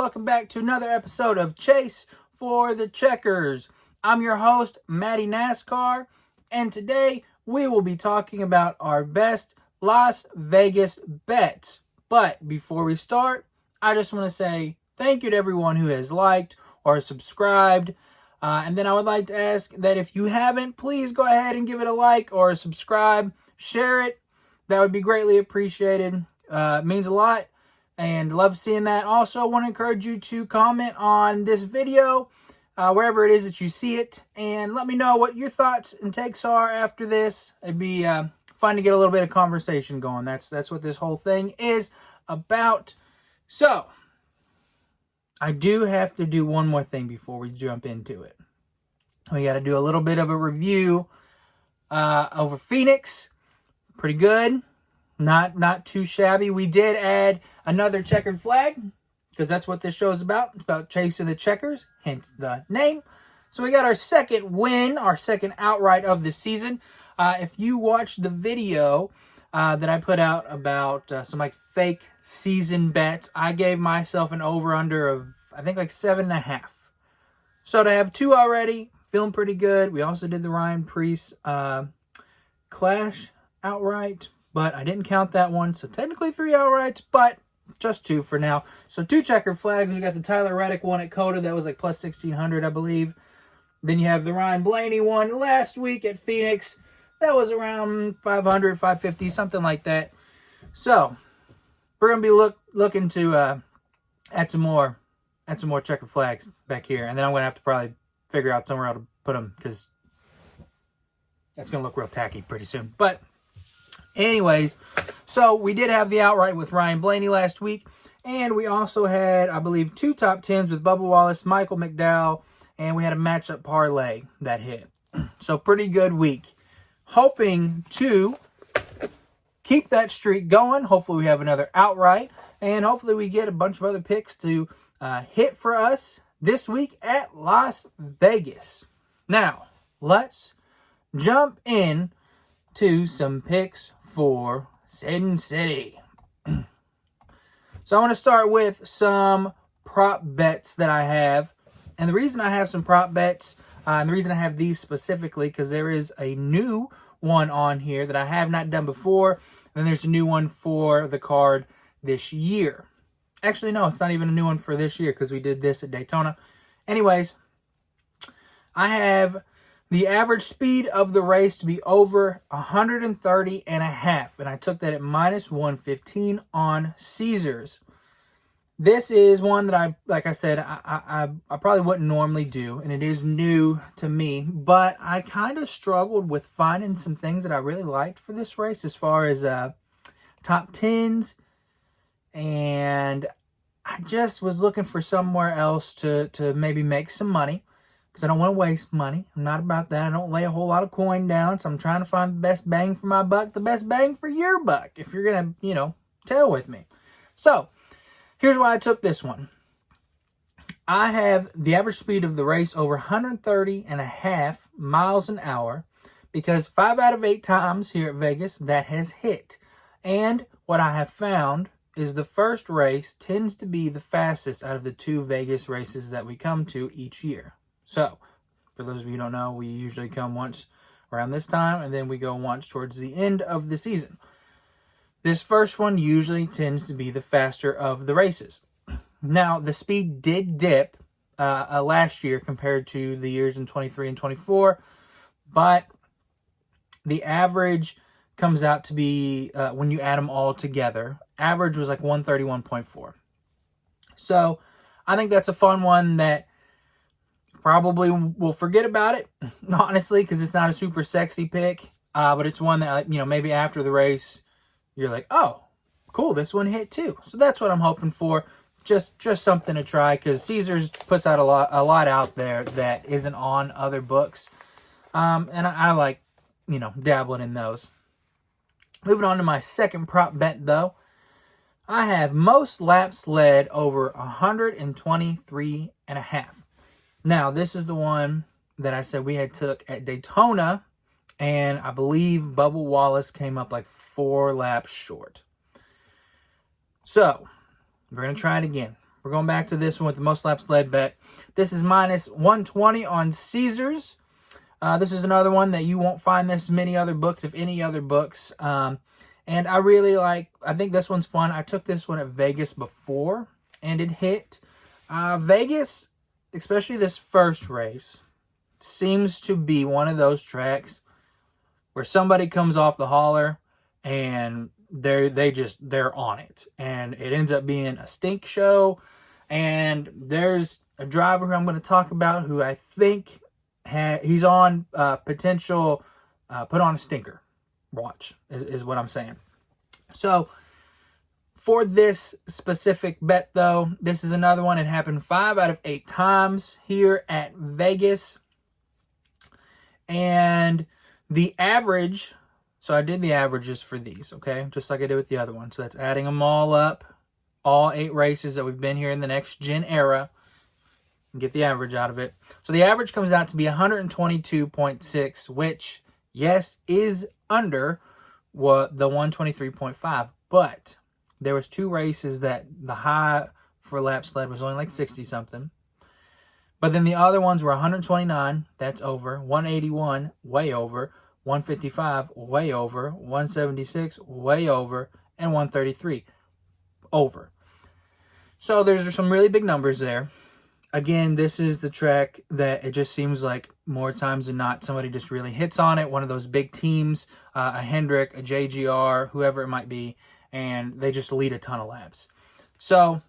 welcome back to another episode of Chase for the Checkers. I'm your host, Matty NASCAR, and today we will be talking about our best Las Vegas bets. But before we start, I just want to say thank you to everyone who has liked or subscribed. And then I would like to ask that if you haven't, please go ahead and give it a like or a subscribe. Share it. That would be greatly appreciated. It means a lot and love seeing that. Also, I want to encourage you to comment on this video, wherever it is that you see it, and let me know what your thoughts and takes are after this. It'd be fun to get a little bit of conversation going. That's what this whole thing is about. So, I do have to do one more thing before we jump into it. We got to do a little bit of a review over Phoenix. Pretty good. Not too shabby. We did add another checkered flag because that's what this show is about. It's about chasing the checkers, hence the name. So we got our second win, our second outright of the season. If you watched the video that I put out about some fake season bets, I gave myself an over-under of, I think, 7.5. So to have two already, feeling pretty good. We also did the Ryan Preece Clash outright, but I didn't count that one. So technically 3 outrights, but just 2 for now. So 2 checkered flags. We got the Tyler Reddick one at Coda. That was plus 1,600, I believe. Then you have the Ryan Blaney one last week at Phoenix. That was around 500, 550, something like that. So we're going to be looking to add some more checkered flags back here. And then I'm going to have to probably figure out somewhere else to put them because that's going to look real tacky pretty soon. But anyways, so we did have the outright with Ryan Blaney last week. And we also had, I believe, 2 top 10s with Bubba Wallace, Michael McDowell, and we had a matchup parlay that hit. So pretty good week. Hoping to keep that streak going. Hopefully we have another outright. And hopefully we get a bunch of other picks to hit for us this week at Las Vegas. Now, let's jump in to some picks for Sin City. So I want to start with some prop bets that I have. And the reason I have some prop bets, and the reason I have these specifically, because there is a new one on here that I have not done before. And there's a new one for the card this year. Actually, no, it's not even a new one for this year because we did this at Daytona. Anyways, I have the average speed of the race to be over 130.5. And I took that at minus 115 on Caesars. This is one that I probably wouldn't normally do, and it is new to me, but I kind of struggled with finding some things that I really liked for this race as far as top 10s, and I just was looking for somewhere else to maybe make some money, because I don't want to waste money. I'm not about that. I don't lay a whole lot of coin down, so I'm trying to find the best bang for my buck, the best bang for your buck, if you're going to, tail with me. So, here's why I took this one. I have the average speed of the race over 130.5 miles an hour because 5 out of 8 times here at Vegas that has hit. And what I have found is the first race tends to be the fastest out of the 2 Vegas races that we come to each year. So, for those of you who don't know, we usually come once around this time and then we go once towards the end of the season. This first one usually tends to be the faster of the races. Now, the speed did dip last year compared to the years in 23 and 24, but the average comes out to be, when you add them all together, average was 131.4. So, I think that's a fun one that probably we'll forget about it, honestly, because it's not a super sexy pick, but it's one that, maybe after the race, you're like, oh, cool, this one hit too. So that's what I'm hoping for. Just something to try because Caesars puts out a lot out there that isn't on other books. And I like, dabbling in those. Moving on to my second prop bet, though. I have most laps led over 123.5. Now, this is the one that I said we had took at Daytona. And I believe Bubba Wallace came up 4 laps short. So, we're going to try it again. We're We're going back to this one with the most laps led bet. This is minus 120 on Caesars. This is another one that you won't find this many other books, if any other books. And I think this one's fun. I took this one at Vegas before, and it hit. Vegas, especially this first race, seems to be one of those tracks where somebody comes off the hauler and they're on it, and it ends up being a stink show. And there's a driver who I'm going to talk about who I think he's on potential put on a stinker watch is what I'm saying. So for this specific bet, though, this is another one. It happened 5 out of 8 times here at Vegas. And the average, so I did the averages for these, okay? Just like I did with the other one. So that's adding them all up, all 8 races that we've been here in the next gen era, and get the average out of it. So the average comes out to be 122.6, which, yes, is under the 123.5. But there was 2 races that the high for laps led was only like 60-something. But then the other ones were 129, that's over, 181, way over, 155, way over, 176, way over, and 133, over. So there's some really big numbers there. Again, this is the track that it just seems like more times than not, somebody just really hits on it. One of those big teams, a Hendrick, a JGR, whoever it might be, and they just lead a ton of laps. So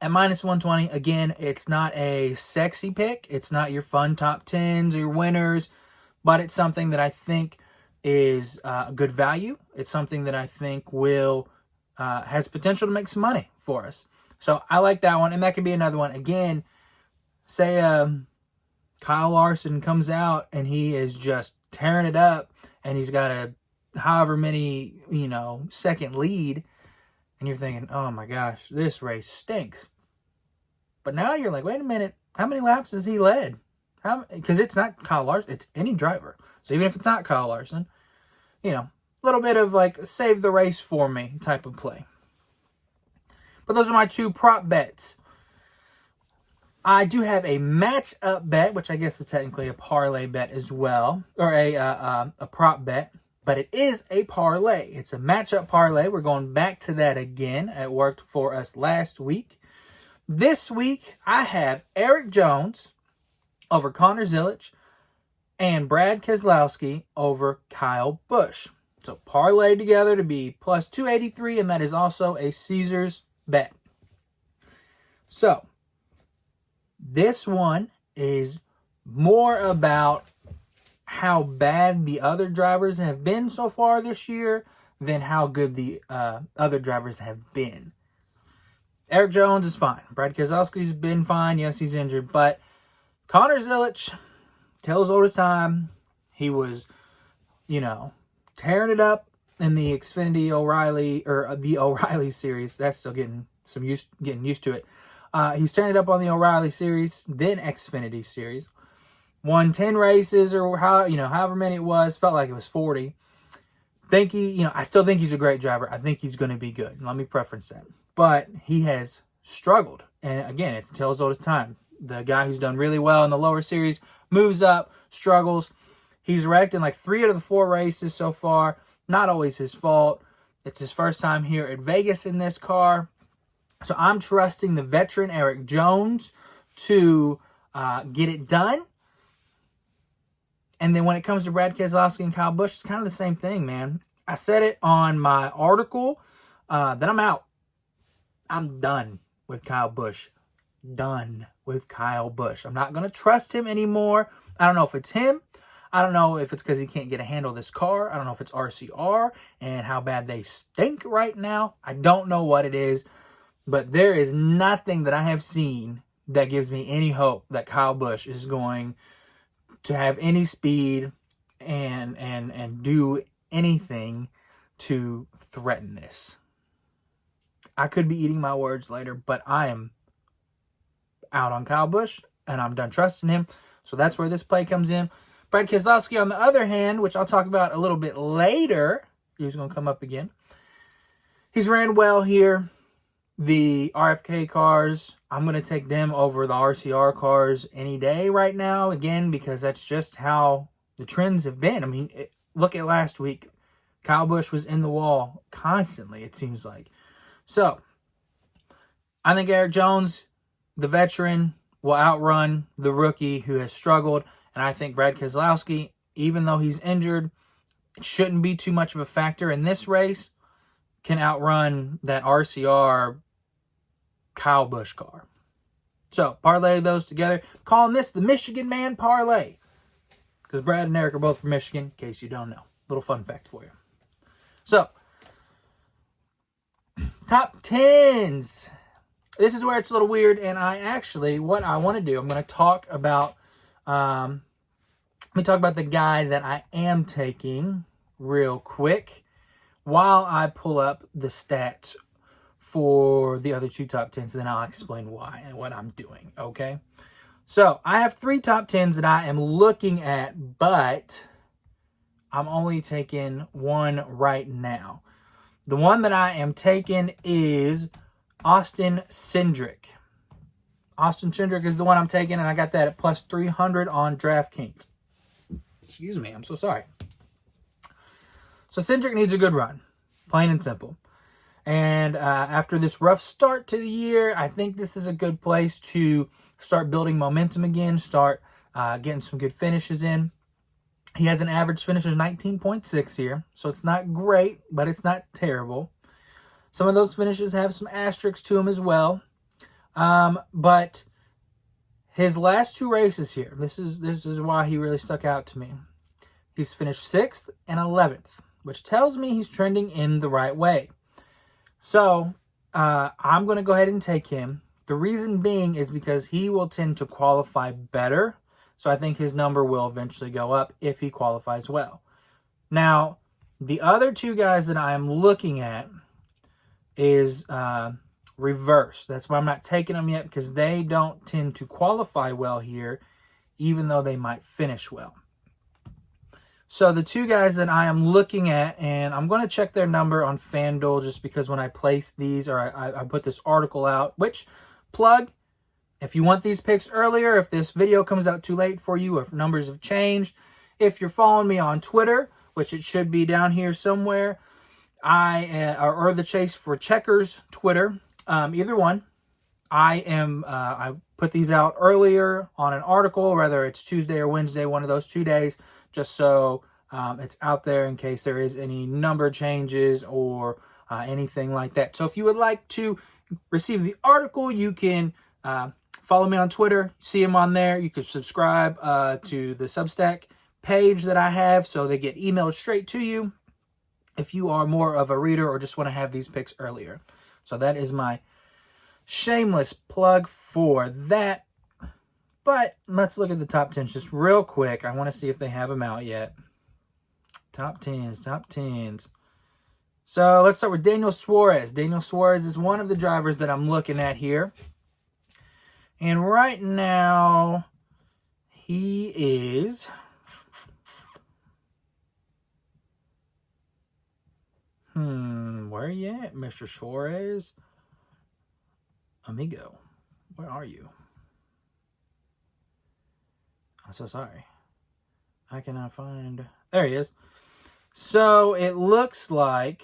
at minus 120, again, it's not a sexy pick. It's not your fun top 10s or your winners, but it's something that I think is good value. It's something that I think will has potential to make some money for us. So I like that one, and that could be another one. Again, say Kyle Larson comes out and he is just tearing it up, and he's got a however many, second lead, and you're thinking, oh my gosh, this race stinks. But now you're like, wait a minute, how many laps has he led? Because it's not Kyle Larson, it's any driver. So even if it's not Kyle Larson, a little bit of like save the race for me type of play. But those are my 2 prop bets. I do have a matchup bet, which I guess is technically a parlay bet as well, or a prop bet. But it is a parlay. It's a matchup parlay. We're going back to that again. It worked for us last week. This week, I have Eric Jones over Connor Zilisch and Brad Keselowski over Kyle Busch. So parlay together to be plus 283, and that is also a Caesars bet. So this one is more about how bad the other drivers have been so far this year than how good the other drivers have been. Eric Jones is fine. Brad Keselowski's been fine. Yes, he's injured. But Connor Zilisch, tells old as time, he was, tearing it up in the Xfinity O'Reilly, or the O'Reilly series. That's still getting used to it. He was tearing it up on the O'Reilly series, then Xfinity series. Won 10 races, or however many it was. Felt like it was 40. I still think he's a great driver. I think he's going to be good. Let me preference that. But he has struggled. And again, it's tale as old as time. The guy who's done really well in the lower series moves up, struggles. He's wrecked in like 3 out of the 4 races so far. Not always his fault. It's his first time here at Vegas in this car. So I'm trusting the veteran Eric Jones to get it done. And then when it comes to Brad Keselowski and Kyle Busch, it's kind of the same thing, man. I said it on my article that I'm out. I'm done with Kyle Busch. Done with Kyle Busch. I'm not going to trust him anymore. I don't know if it's him. I don't know if it's because he can't get a handle of this car. I don't know if it's RCR and how bad they stink right now. I don't know what it is. But there is nothing that I have seen that gives me any hope that Kyle Busch is going to have any speed and do anything to threaten this. I could be eating my words later, but I am out on Kyle Busch, and I'm done trusting him. So that's where this play comes in. Brad Keselowski, on the other hand, which I'll talk about a little bit later, he's going to come up again. He's ran well here. The RFK cars, I'm going to take them over the RCR cars any day right now, again, because that's just how the trends have been. I mean, look at last week. Kyle Busch was in the wall constantly, it seems like. So, I think Eric Jones, the veteran, will outrun the rookie who has struggled. And I think Brad Keselowski, even though he's injured, it shouldn't be too much of a factor in this race, can outrun that RCR Kyle Busch car. So, parlay those together. Calling this the Michigan Man Parlay. Because Brad and Eric are both from Michigan, in case you don't know. Little fun fact for you. So, top 10s. This is where it's a little weird, and what I want to do, I'm going to talk about, let me talk about the guy that I am taking real quick while I pull up the stats for the other two top 10s, and then I'll explain why and what I'm doing, okay? So, I have 3 top 10s that I am looking at, but I'm only taking one right now. The one that I am taking is Austin Cindric. Austin Cindric is the one I'm taking, and I got that at plus 300 on DraftKings. Excuse me, I'm so sorry. So Cindric needs a good run, plain and simple. And after this rough start to the year, I think this is a good place to start building momentum again, start getting some good finishes in. He has an average finish of 19.6 here, so it's not great, but it's not terrible. Some of those finishes have some asterisks to them as well. But his last 2 races here, this is why he really stuck out to me. He's finished 6th and 11th, which tells me he's trending in the right way. So, I'm going to go ahead and take him. The reason being is because he will tend to qualify better. So, I think his number will eventually go up if he qualifies well. Now, the other 2 guys that I am looking at is reverse. That's why I'm not taking them yet, because they don't tend to qualify well here, even though they might finish well. So the 2 guys that I am looking at, and I'm going to check their number on FanDuel just because when I place these, or I put this article out, which, plug, if you want these picks earlier, if this video comes out too late for you, or if numbers have changed, if you're following me on Twitter, which it should be down here somewhere, or the Chase for Checkers Twitter, either one, I put these out earlier on an article, whether it's Tuesday or Wednesday, one of those 2 days, just so it's out there in case there is any number changes or anything like that. So if you would like to receive the article, you can follow me on Twitter, see them on there. You can subscribe to the Substack page that I have so they get emailed straight to you if you are more of a reader or just want to have these picks earlier. So that is my shameless plug for that. But let's look at the top 10s just real quick. I want to see if they have them out yet. Top 10s. So let's start with Daniel Suarez. Daniel Suarez is one of the drivers that I'm looking at here. And right now, he is... where are you at, Mr. Suarez? Amigo, where are you? I'm so sorry. I cannot find... There he is. So, it looks like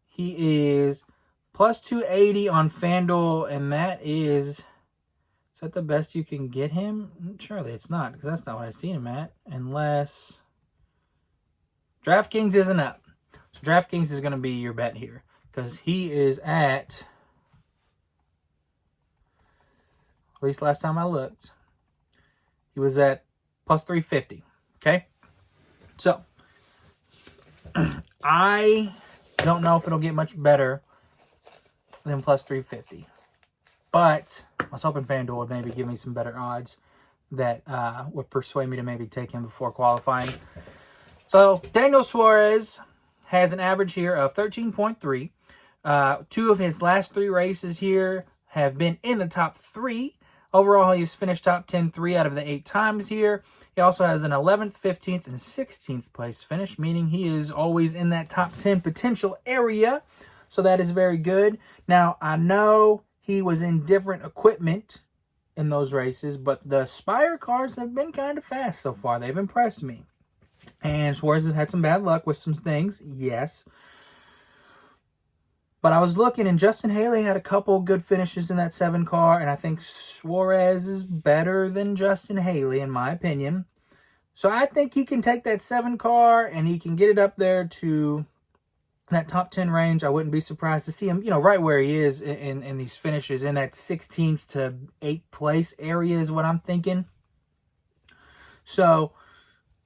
he is plus 280 on FanDuel, and that is... Is that the best you can get him? Surely it's not, because that's not what I see him at. Unless... DraftKings isn't up. So, DraftKings is going to be your bet here. Because he is at least last time I looked, he was at plus 350. Okay? So, I don't know if it'll get much better than plus 350. But I was hoping FanDuel would maybe give me some better odds that would persuade me to maybe take him before qualifying. So, Daniel Suarez has an average here of 13.3. 2 of his last 3 races here have been in the top 3. Overall, he's finished top 10 3 out of the 8 times here. He also has an 11th, 15th, and 16th place finish, meaning he is always in that top 10 potential area. So that is very good. Now, I know he was in different equipment in those races, but the Spire cars have been kind of fast so far. They've impressed me. And Suarez has had some bad luck with some things, yes. But I was looking, and Justin Haley had a couple good finishes in that 7 car, and I think Suarez is better than Justin Haley, in my opinion. So I think he can take that 7 car, and he can get it up there to that top 10 range. I wouldn't be surprised to see him, right where he is in these finishes, in that 16th to 8th place area is what I'm thinking. So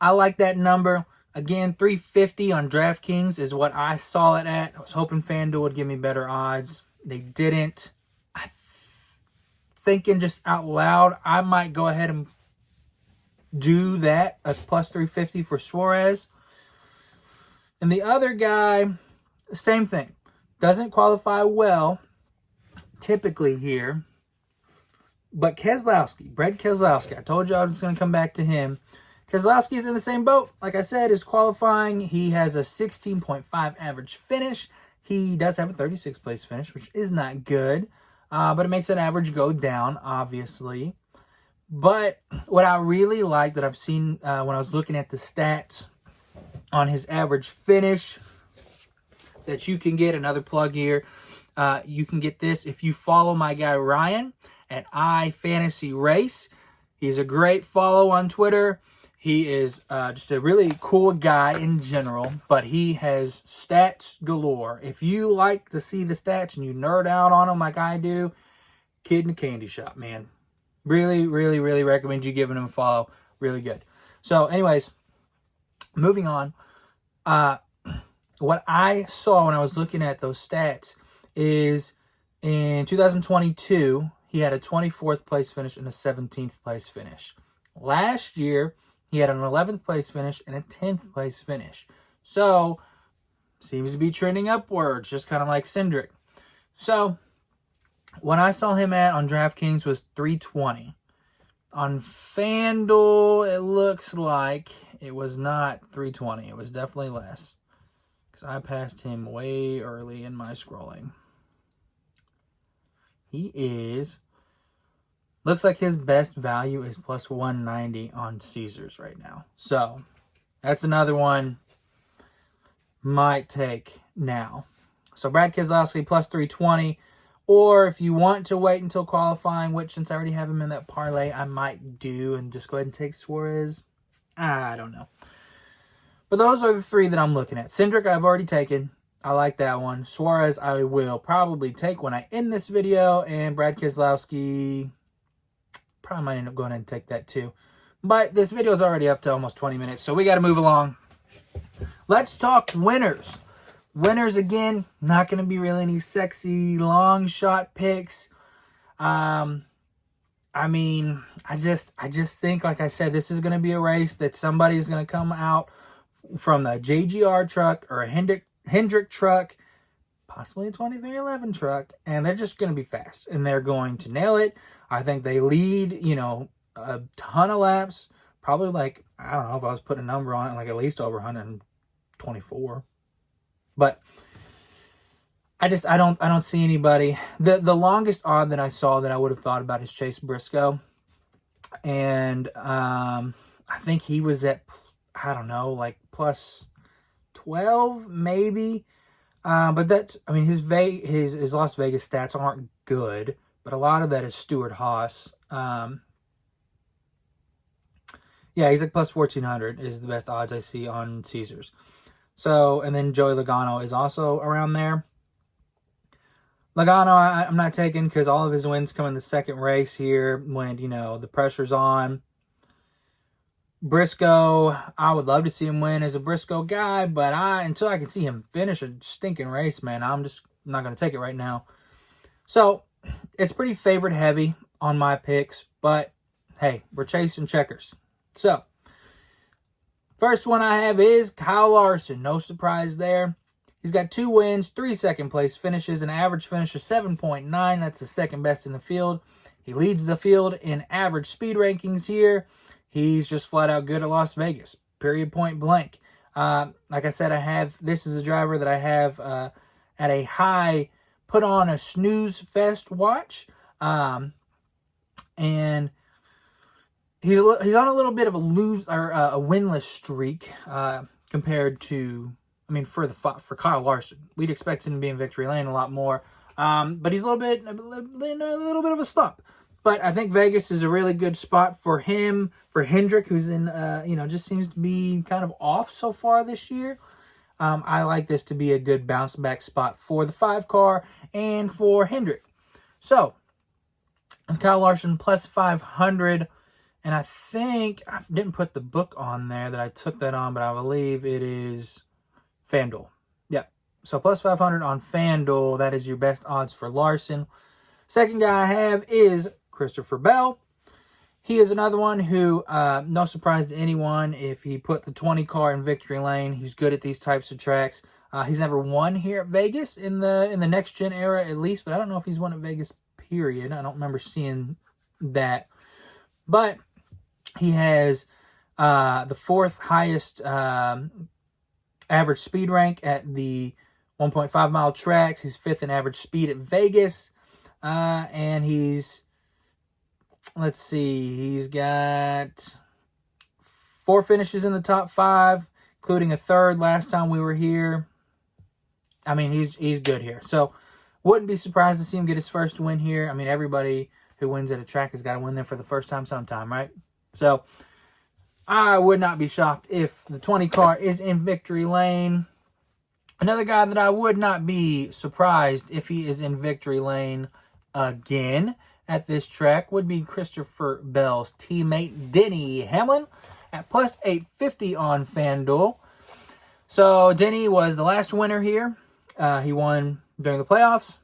I like that number. Again, 350 on DraftKings is what I saw it at. I was hoping FanDuel would give me better odds. They didn't. I'm thinking just out loud, I might go ahead and do that. That's plus 350 for Suarez. And the other guy, same thing. Doesn't qualify well, typically here. But Keselowski, Brad Keselowski. I told you I was going to come back to him. Keselowski is in the same boat. Like I said, is qualifying. He has a 16.5 average finish. He does have a 36th place finish, which is not good. But it makes that average go down, obviously. But what I really like that I've seen when I was looking at the stats on his average finish that you can get, another plug here, you can get this if you follow my guy Ryan at iFantasyRace. He's a great follow on Twitter. He is just a really cool guy in general, but he has stats galore. If you like to see the stats and you nerd out on them like I do, kid in a candy shop, man. Really, really, really recommend you giving him a follow. Really good. So, anyways, moving on. What I saw when I was looking at those stats is in 2022, he had a 24th place finish and a 17th place finish. Last year, he had an 11th place finish and a 10th place finish. So, seems to be trending upwards, just kind of like Cindric. So, what I saw him at on DraftKings was 320. On FanDuel, it looks like it was not 320. It was definitely less. Because I passed him way early in my scrolling. He is... Looks like his best value is plus 190 on Caesars right now. So, that's another one might take now. So, Brad Keselowski plus 320. Or if you want to wait until qualifying, which since I already have him in that parlay, I might do and just go ahead and take Suarez. I don't know. But those are the 3 that I'm looking at. Cindric, I've already taken. I like that one. Suarez, I will probably take when I end this video. And Brad Keselowski... probably might end up going ahead and take that too. But this video is already up to almost 20 minutes, so we got to move along. Let's talk winners. Winners, again, not going to be really any sexy long shot picks. I just think, like I said, this is going to be a race that somebody is going to come out from the JGR truck or a Hendrick truck, possibly a 2311 truck, and they're just going to be fast, and they're going to nail it. I think they lead, a ton of laps, probably like, I don't know if I was putting a number on it, like at least over 124. But I don't see anybody. The longest odd that I saw that I would have thought about is Chase Briscoe, and I think he was at, I don't know, like plus 12 maybe. But that's, his Las Vegas stats aren't good, but a lot of that is Stewart Haas. Yeah, he's like plus 1,400 is the best odds I see on Caesars. So, and then Joey Logano is also around there. Logano, I'm not taking because all of his wins come in the second race here when, the pressure's on. Briscoe, I would love to see him win as a Briscoe guy, but until I can see him finish a stinking race, man, I'm just not going to take it right now. So, it's pretty favorite heavy on my picks, but hey, we're chasing checkers. So, first one I have is Kyle Larson. No surprise there. He's got 2 wins, 3 second place finishes, an average finish of 7.9. That's the second best in the field. He leads the field in average speed rankings here. He's just flat out good at Las Vegas, period, point blank. Like I said, this is a driver that I have at a high, put on a snooze fest watch. And he's on a little bit of a a winless streak compared to, I mean, for Kyle Larson. We'd expect him to be in victory lane a lot more. But he's a little bit of a slump. But I think Vegas is a really good spot for him, for Hendrick, who's in, just seems to be kind of off so far this year. I like this to be a good bounce back spot for the 5 car and for Hendrick. So, Kyle Larson plus 500. And I think, I didn't put the book on there that I took that on, but I believe it is FanDuel. Yep. So plus 500 on FanDuel. That is your best odds for Larson. Second guy I have is Christopher Bell. He is another one who, no surprise to anyone, if he put the 20 car in victory lane, he's good at these types of tracks. He's never won here at Vegas in the next gen era at least, but I don't know if he's won at Vegas, period. I don't remember seeing that. But he has the 4th highest average speed rank at the 1.5 mile tracks. He's 5th in average speed at Vegas. And he's, let's see, he's got 4 finishes in the top 5, including a 3rd last time we were here. I mean, he's good here. So, wouldn't be surprised to see him get his first win here. I mean, everybody who wins at a track has got to win there for the first time sometime, right? So, I would not be shocked if the 20 car is in victory lane. Another guy that I would not be surprised if he is in victory lane again at this track would be Christopher Bell's teammate Denny Hamlin at plus 850 on FanDuel. So, Denny was the last winner here. He won during the playoffs.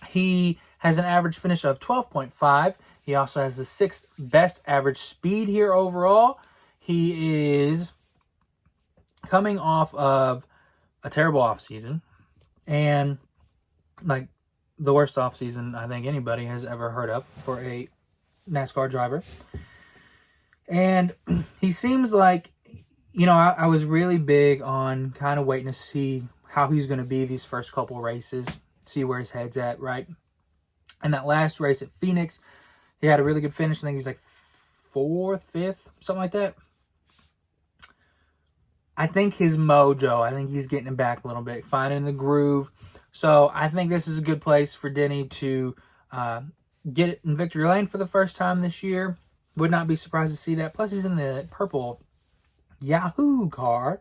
He has an average finish of 12.5. He also has the 6th best average speed here overall. He is coming off of a terrible offseason. And, like, the worst offseason I think anybody has ever heard of for a NASCAR driver. And he seems like, I was really big on kind of waiting to see how he's going to be these first couple races, see where his head's at, right? And that last race at Phoenix, he had a really good finish. I think he was like 4th, 5th, something like that. I think his mojo, I think he's getting it back a little bit, finding the groove. So I think this is a good place for Denny to get it in victory lane for the first time this year. Would not be surprised to see that. Plus, he's in the purple Yahoo car.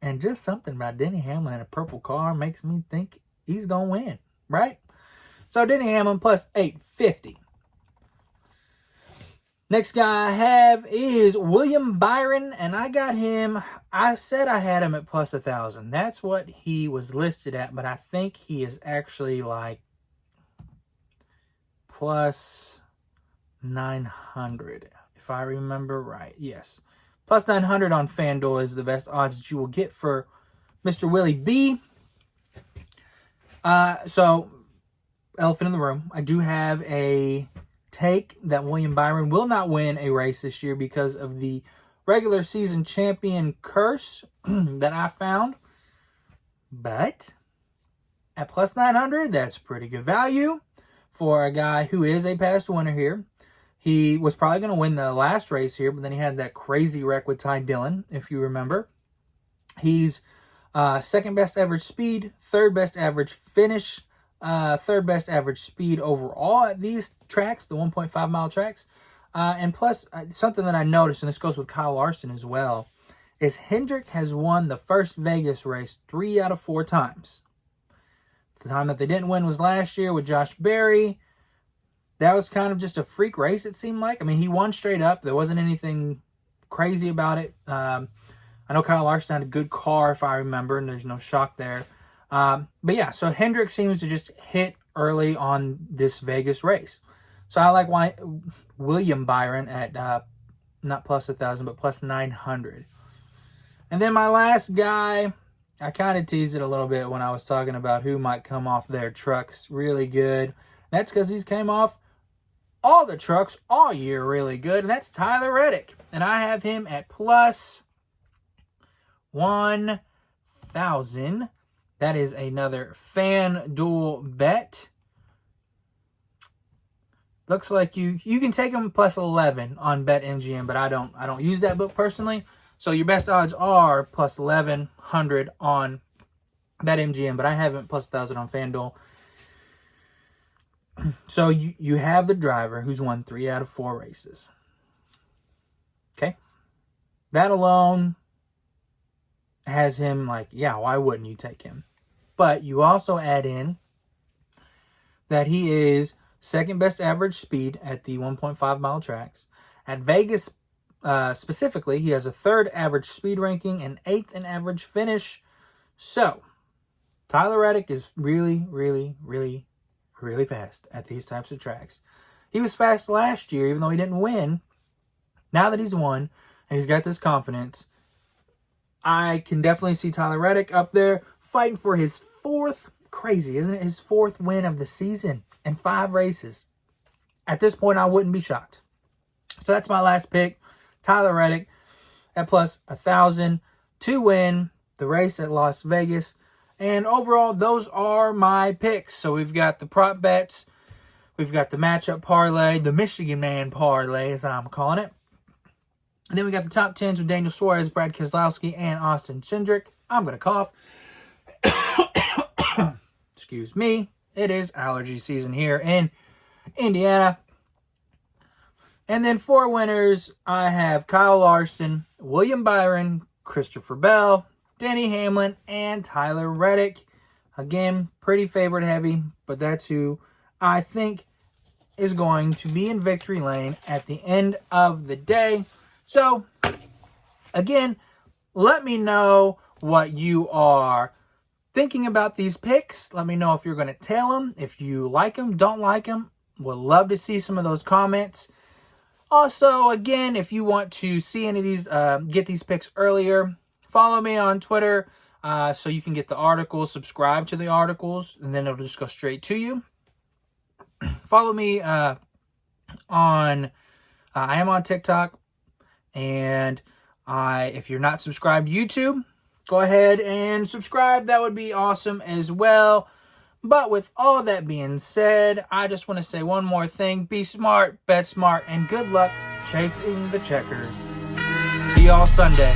And just something about Denny Hamlin in a purple car makes me think he's going to win, right? So Denny Hamlin plus 850. Next guy I have is William Byron, and I got him, I said I had him at plus 1,000. That's what he was listed at, but I think he is actually like plus 900, if I remember right. Yes. Plus 900 on FanDuel is the best odds that you will get for Mr. Willie B. So, elephant in the room. I do have a take that William Byron will not win a race this year because of the regular season champion curse that I found. But at plus 900, that's pretty good value for a guy who is a past winner here. He was probably going to win the last race here, but then he had that crazy wreck with Ty Dillon, if you remember. He's 2nd best average speed, 3rd best average finish, 3rd best average speed overall at these tracks, the 1.5 mile tracks. And plus, something that I noticed, and this goes with Kyle Larson as well, is Hendrick has won the first Vegas race 3 out of 4 times. The time that they didn't win was last year with Josh Berry. That was kind of just a freak race, it seemed like. I mean, he won straight up. There wasn't anything crazy about it. I know Kyle Larson had a good car, if I remember, and there's no shock there. But yeah, so Hendrick seems to just hit early on this Vegas race. So I like William Byron at not plus 1,000, but plus 900. And then my last guy, I kind of teased it a little bit when I was talking about who might come off their trucks really good. That's because he's came off all the trucks all year really good, and that's Tyler Reddick. And I have him at plus 1,000. That is another FanDuel bet. Looks like you can take them plus 11 on BetMGM, but I don't use that book personally. So your best odds are plus 1100 on BetMGM, but I haven't plus 1,000 on FanDuel. So you have the driver who's won 3 out of 4 races. Okay. That alone has him like, yeah, why wouldn't you take him? But you also add in that he is second best average speed at the 1.5 mile tracks. At Vegas specifically, he has a 3rd average speed ranking and 8th in average finish. So Tyler Reddick is really, really, really, really fast at these types of tracks. He was fast last year, even though he didn't win. Now that he's won and he's got this confidence, I can definitely see Tyler Reddick up there fighting for his 4th, crazy, isn't it? His 4th win of the season in 5 races. At this point, I wouldn't be shocked. So that's my last pick. Tyler Reddick at plus 1,000 to win the race at Las Vegas. And overall, those are my picks. So we've got the prop bets. We've got the matchup parlay, the Michigan Man Parlay, as I'm calling it. And then we got the top 10s with Daniel Suarez, Brad Keselowski, and Austin Cindric. I'm going to cough. Excuse me. It is allergy season here in Indiana. And then 4 winners, I have Kyle Larson, William Byron, Christopher Bell, Denny Hamlin, and Tyler Reddick. Again, pretty favorite heavy, but that's who I think is going to be in victory lane at the end of the day. So, again, let me know what you are thinking about these picks. Let me know if you're going to tail them, if you like them, don't like them. Would love to see some of those comments. Also, again, if you want to see any of these, get these picks earlier, follow me on Twitter so you can get the articles, subscribe to the articles, and then it'll just go straight to you. Follow me I am on TikTok. And if you're not subscribed to YouTube, go ahead and subscribe. That would be awesome as well. But with all that being said, I just want to say one more thing. Be smart, bet smart, and good luck chasing the checkers. See y'all Sunday.